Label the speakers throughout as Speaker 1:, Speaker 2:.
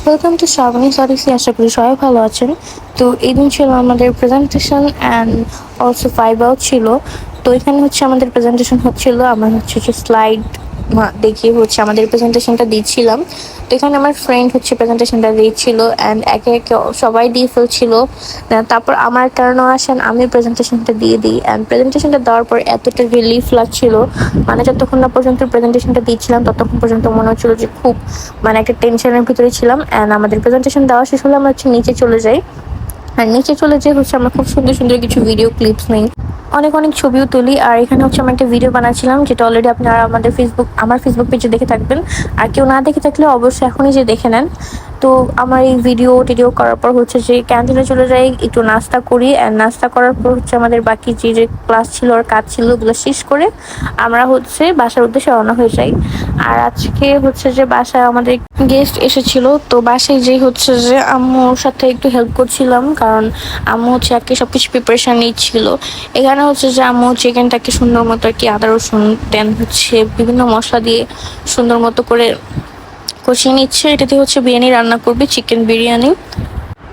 Speaker 1: Welcome to Shrabani's odyssey. আশা করি সবাই ভালো আছেন। তো এই দিন ছিল আমাদের প্রেজেন্টেশন অ্যান্ড অলসো ভাইভাও ছিল। তো এখানে হচ্ছে আমাদের প্রেজেন্টেশন হচ্ছিল, আমরা হচ্ছে যে স্লাইড দেখিয়ে হচ্ছে আমাদের প্রেজেন্টেশনটা দিচ্ছিলাম। তো এখানে আমার ফ্রেন্ড হচ্ছে প্রেজেন্টেশনটা দিচ্ছিল অ্যান্ড একে একে সবাই দিয়ে ফেলছিল। তারপর আমার টার্নও আসেন, আমি প্রেজেন্টেশনটা দিয়ে দিই অ্যান্ড প্রেজেন্টেশনটা দেওয়ার পর এতটা রিলিফ লাগছিল, মানে যতক্ষণ না পর্যন্ত প্রেজেন্টেশনটা দিচ্ছিলাম ততক্ষণ পর্যন্ত মনে হচ্ছিল যে খুব মানে একটা টেনশনের ভিতরে ছিলাম। অ্যান্ড আমাদের প্রেজেন্টেশন দেওয়া শেষ হলে আমরা হচ্ছে নিচে চলে যাই, আর নিচে চলে যেয়ে হচ্ছে আমরা খুব সুন্দর সুন্দর কিছু ভিডিও ক্লিপস নিই, অনেক অনেক ছবিও তুলি। আর এখানে হচ্ছে আমি একটা ভিডিও বানাচ্ছিলাম, যেটা অলরেডি আপনারা আমার ফেসবুক পেজে দেখে থাকবেন। আর কেউ না দেখে থাকলে অবশ্যই এখনই যে দেখে নেন। তো আমার এই টিডিও করার পর হচ্ছে যে ক্যান্টিনে চলে যাই, একটু নাস্তা করি অ্যান্ড নাস্তা করার পর হচ্ছে আমাদের বাকি যে ক্লাস ছিল আর কাজ ছিল ওগুলো শেষ করে আমরা হচ্ছে বাসার উদ্দেশ্যে রওনা হয়ে যাই। আর আজকে হচ্ছে যে বাসায় আমাদের গেস্ট এসেছিল, তো বাসায় যে হচ্ছে যে আম্মুর সাথে একটু হেল্প করছিলাম, কারণ আম্মু হচ্ছে আজকে সবকিছু প্রিপারেশন নিচ্ছিল। এখানে হচ্ছে যে আম্মু চিকেনটাকে সুন্দর মতো আর কি আদা রসুন দেন হচ্ছে বিভিন্ন মশলা দিয়ে সুন্দর মতো করে কষিয়ে নিচ্ছে। এটাতে হচ্ছে বিরিয়ানি রান্না করবে, চিকেন বিরিয়ানি।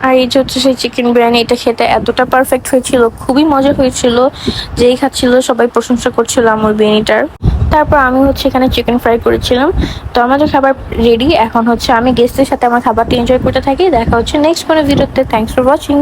Speaker 1: আর এই যে হচ্ছে সেই চিকেন বিরিয়ানি, এটা খেতে এতটা পারফেক্ট হয়েছিল, খুবই মজা হয়েছিল। যেই খাচ্ছিল সবাই প্রশংসা করছিল আমার বিরিয়ানিটার। তারপর আমি হচ্ছে এখানে চিকেন ফ্রাই করেছিলাম। তো আমাদের খাবার রেডি, এখন হচ্ছে আমি গেস্টের সাথে আমার খাবারটি এনজয় করতে থাকি। দেখা হচ্ছে নেক্সট কোনো ভিডিওতে। Thanks for watching.